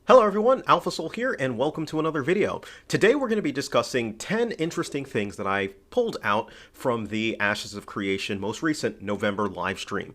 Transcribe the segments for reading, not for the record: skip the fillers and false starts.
Hello everyone, AlphaSoul here, and welcome to another video. Today we're going to be discussing 10 interesting things that I pulled out from the Ashes of Creation most recent November live stream.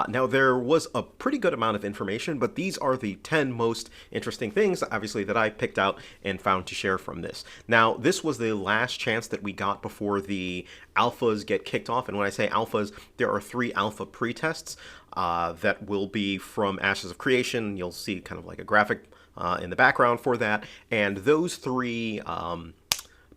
Now there was a pretty good amount of information, but these are the 10 most interesting things, obviously, that I picked out and found to share from this. Now this was the last chance that we got before the alphas get kicked off, and when I say alphas, there are 3 alpha pre-tests that will be from Ashes of Creation. You'll see kind of like a graphic in the background for that, and those 3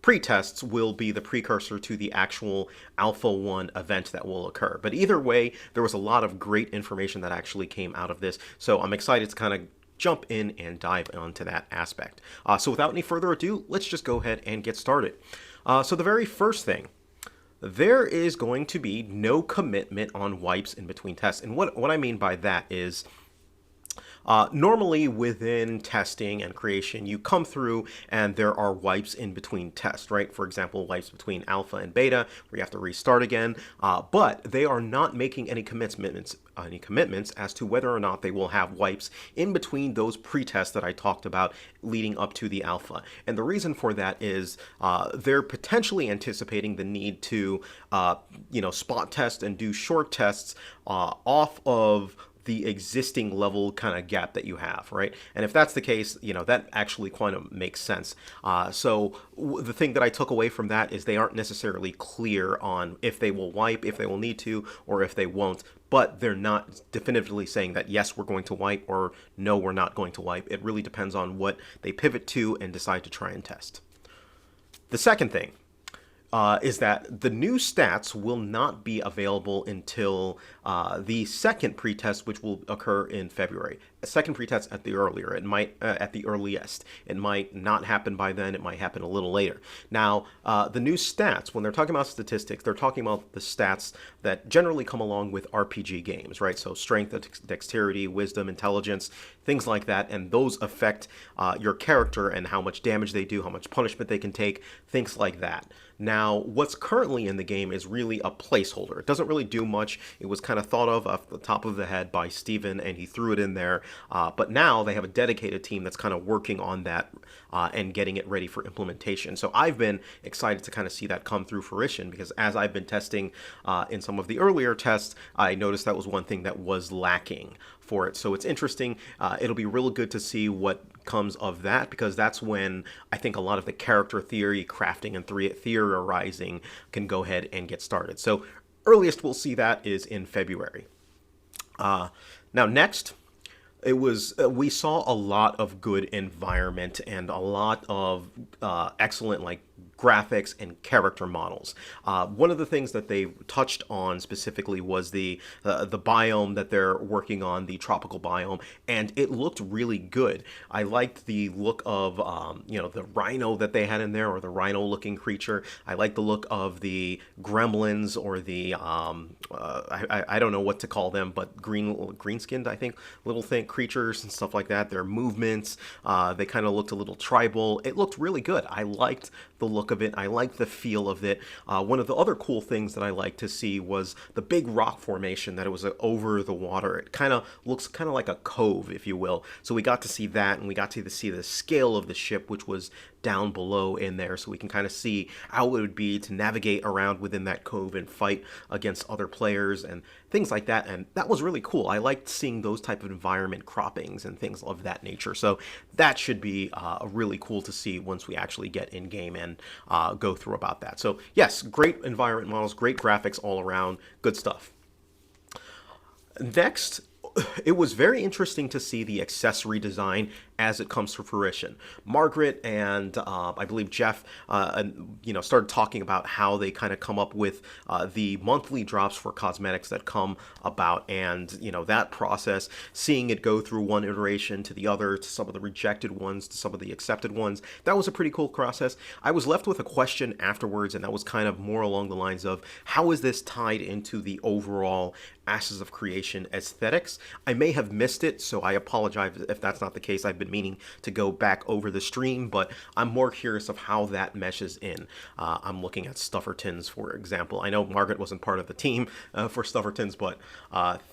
pre-tests will be the precursor to the actual Alpha 1 event that will occur. But either way, there was a lot of great information that actually came out of this, so I'm excited to kind of jump in and dive onto that aspect. So without any further ado, let's just go ahead and get started. So the very first thing, there is going to be no commitment on wipes in between tests, and what I mean by that is normally within testing and creation, you come through and there are wipes in between tests, right? For example, wipes between alpha and beta, where you have to restart again, but they are not making any commitments as to whether or not they will have wipes in between those pre-tests that I talked about leading up to the alpha. And the reason for that is they're potentially anticipating the need to, spot test and do short tests off of the existing level kind of gap that you have, right? And if that's the case, that actually kind of makes sense. So the thing that I took away from that is they aren't necessarily clear on if they will wipe, if they will need to, or if they won't, but they're not definitively saying that, yes, we're going to wipe, or no, we're not going to wipe. It really depends on what they pivot to and decide to try and test. The second thing is that the new stats will not be available until the second pretest, which will occur in February. A second pretest at the earliest. It might not happen by then. It might happen a little later. Now, the new stats, when they're talking about statistics, they're talking about the stats that generally come along with RPG games, right? So strength, dexterity, wisdom, intelligence, things like that, and those affect your character and how much damage they do, how much punishment they can take, things like that. Now, what's currently in the game is really a placeholder. It doesn't really do much. It was kind of thought of off the top of the head by Steven, and he threw it in there. But now they have a dedicated team that's kind of working on that and getting it ready for implementation. So I've been excited to kind of see that come through fruition, because as I've been testing in some of the earlier tests, I noticed that was one thing that was lacking for it. So it's interesting. It'll be real good to see what comes of that, because that's when I think a lot of the character theory, crafting, and theorizing can go ahead and get started. So earliest we'll see that is in February. Now next, we saw a lot of good environment and a lot of excellent graphics and character models. One of the things that they touched on specifically was the biome that they're working on, the tropical biome, and it looked really good. I liked the look of the rhino that they had in there, or the rhino-looking creature. I like the look of the gremlins, or the I don't know what to call them, but green-skinned, I think, little creatures and stuff like that. Their movements, they kind of looked a little tribal. It looked really good. I liked the look of it. I liked the feel of it. One of the other cool things that I liked to see was the big rock formation, that it was over the water. It kind of looks kind of like a cove, if you will. So we got to see that, and we got to see the scale of the ship, which was down below in there, so we can kind of see how it would be to navigate around within that cove and fight against other players and things like that. And that was really cool. I liked seeing those type of environment croppings and things of that nature. So that should be really cool to see once we actually get in game and go through about that. So yes, great environment models, great graphics all around, good stuff. Next, it was very interesting to see the accessory design as it comes to fruition. Margaret and I believe Jeff, started talking about how they kind of come up with the monthly drops for cosmetics that come about, and that process, seeing it go through one iteration to the other, to some of the rejected ones, to some of the accepted ones. That was a pretty cool process. I was left with a question afterwards, and that was kind of more along the lines of, how is this tied into the overall Ashes of Creation aesthetics. I may have missed it, so I apologize if that's not the case. I've been meaning to go back over the stream, but I'm more curious of how that meshes in. I'm looking at Stuffertons, for example. I know Margaret wasn't part of the team for Stuffertons, but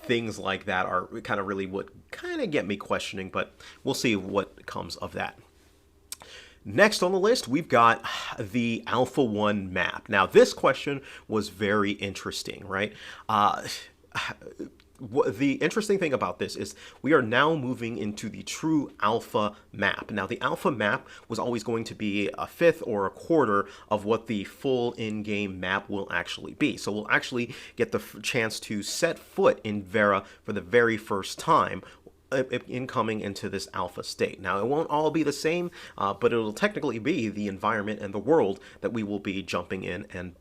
things like that are kind of really what kind of get me questioning, but we'll see what comes of that. Next on the list, we've got the Alpha 1 map. Now, this question was very interesting, right? The interesting thing about this is we are now moving into the true alpha map. Now, the alpha map was always going to be a fifth or a quarter of what the full in-game map will actually be. So we'll actually get the chance to set foot in Verra for the very first time in coming into this alpha state. Now, it won't all be the same, but it'll technically be the environment and the world that we will be jumping in and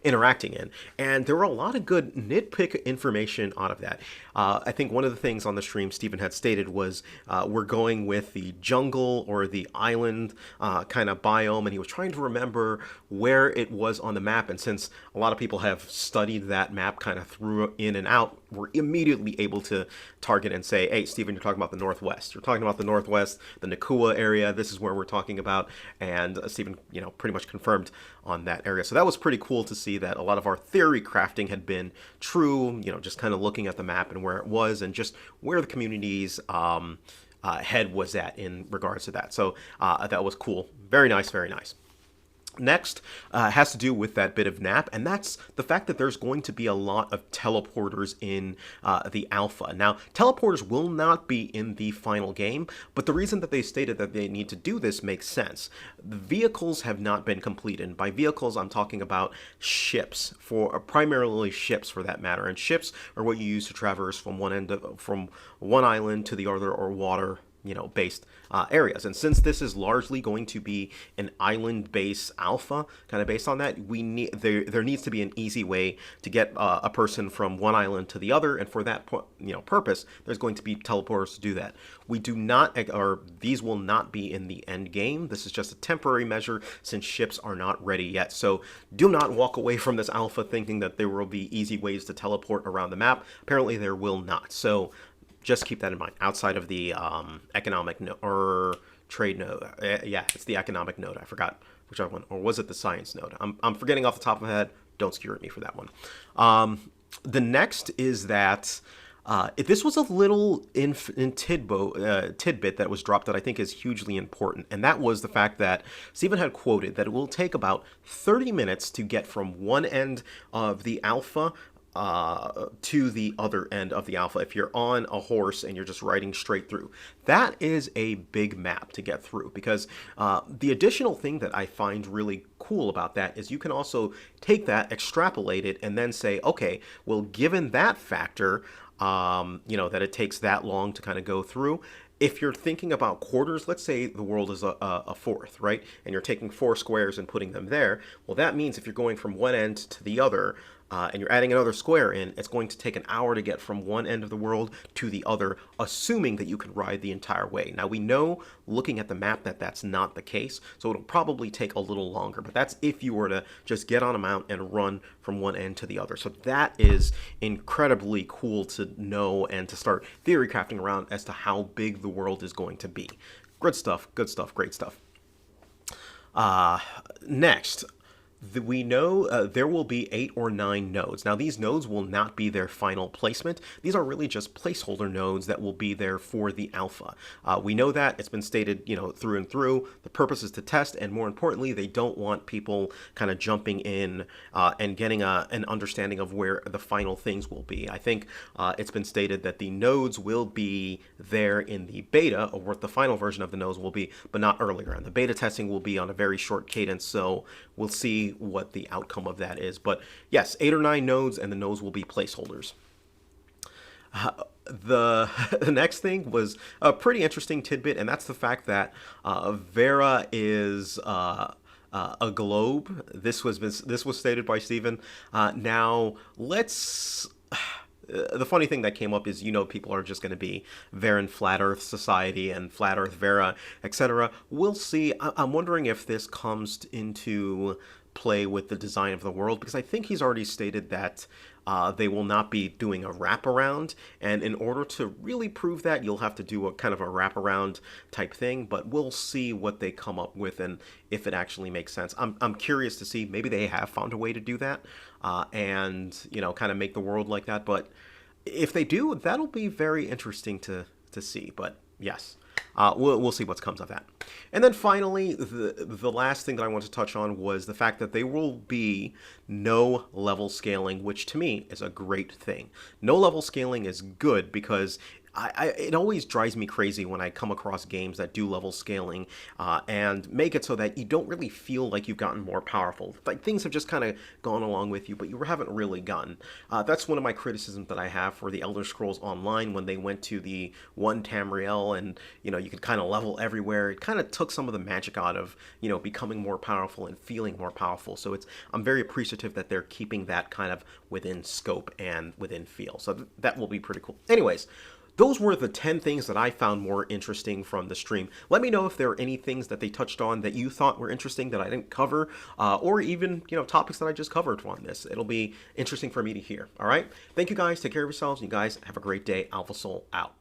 interacting in. And there were a lot of good nitpick information out of that. I think one of the things on the stream Stephen had stated was we're going with the jungle or the island kind of biome, and he was trying to remember where it was on the map. And since a lot of people have studied that map kind of through in and out, we're immediately able to target and say, hey, Stephen, you're talking about the Northwest. You're talking about the Northwest, the Nakua area. This is where we're talking about. And Stephen, pretty much confirmed on that area. So that was pretty cool to see that a lot of our theory crafting had been true, just kind of looking at the map and where it was and just where the community's head was at in regards to that. So that was cool. Very nice, very nice. Next has to do with that bit of nap, and that's the fact that there's going to be a lot of teleporters in the alpha. Now, teleporters will not be in the final game, but the reason that they stated that they need to do this makes sense. The vehicles have not been completed. By vehicles, I'm talking about ships, primarily ships for that matter, and ships are what you use to traverse from from one island to the other, or water based areas. And since this is largely going to be an island-based alpha, kind of based on that, there needs to be an easy way to get a person from one island to the other, and for that purpose, there's going to be teleporters to do that. We do not, or these will not be in the end game. This is just a temporary measure since ships are not ready yet. So do not walk away from this alpha thinking that there will be easy ways to teleport around the map. Apparently there will not. So just keep that in mind. Outside of the economic node or trade node, yeah, it's the economic node. I forgot whichever one, or was it the science node? I'm forgetting off the top of my head. Don't skewer at me for that one. The next is that this was a little tidbit that was dropped that I think is hugely important, and that was the fact that Stephen had quoted that it will take about 30 minutes to get from one end of the alpha to the other end of the alpha if you're on a horse and you're just riding straight through. That is a big map to get through, because the additional thing that I find really cool about that is you can also take that, extrapolate it, and then say, okay, well, given that factor, that it takes that long to kind of go through, if you're thinking about quarters, let's say the world is a fourth, right? And you're taking 4 squares and putting them there. Well, that means if you're going from one end to the other, and you're adding another square in, it's going to take an hour to get from one end of the world to the other, assuming that you can ride the entire way. Now, we know, looking at the map, that that's not the case, so it'll probably take a little longer, but that's if you were to just get on a mount and run from one end to the other. So that is incredibly cool to know and to start theory crafting around as to how big the world is going to be. Good stuff, great stuff. Next, we know there will be 8 or 9 nodes. Now, these nodes will not be their final placement. These are really just placeholder nodes that will be there for the alpha. We know that. It's been stated, through and through. The purpose is to test, and more importantly, they don't want people kind of jumping in and getting an understanding of where the final things will be. I think it's been stated that the nodes will be there in the beta, or what the final version of the nodes will be, but not earlier. And the beta testing will be on a very short cadence, so we'll see what the outcome of that is. But yes, 8 or 9 nodes, and the nodes will be placeholders. The next thing was a pretty interesting tidbit, and that's the fact that Verra is a globe. This was stated by Stephen. Now let's. The funny thing that came up is, people are just going to be Verran Flat Earth Society and Flat Earth Verra, etc. We'll see. I'm wondering if this comes into play with the design of the world, because I think he's already stated that they will not be doing a wraparound, and in order to really prove that, you'll have to do a kind of a wraparound type thing, but we'll see what they come up with and if it actually makes sense. I'm curious to see, maybe they have found a way to do that, and, you know, kind of make the world like that, but if they do, that'll be very interesting to see, but yes. We'll see what comes of that. And then finally, the last thing that I want to touch on was the fact that there will be no level scaling, which to me is a great thing. No level scaling is good because it always drives me crazy when I come across games that do level scaling and make it so that you don't really feel like you've gotten more powerful. Like things have just kind of gone along with you, but you haven't really gotten. That's one of my criticisms that I have for the Elder Scrolls Online when they went to the one Tamriel and, you know, you could kind of level everywhere. It kind of took some of the magic out of, you know, becoming more powerful and feeling more powerful. So I'm very appreciative that they're keeping that kind of within scope and within feel. So that will be pretty cool. Anyways, those were the 10 things that I found more interesting from the stream. Let me know if there are any things that they touched on that you thought were interesting that I didn't cover, or even, you know, topics that I just covered on this. It'll be interesting for me to hear. All right. Thank you guys. Take care of yourselves. You guys have a great day. Alpha Soul out.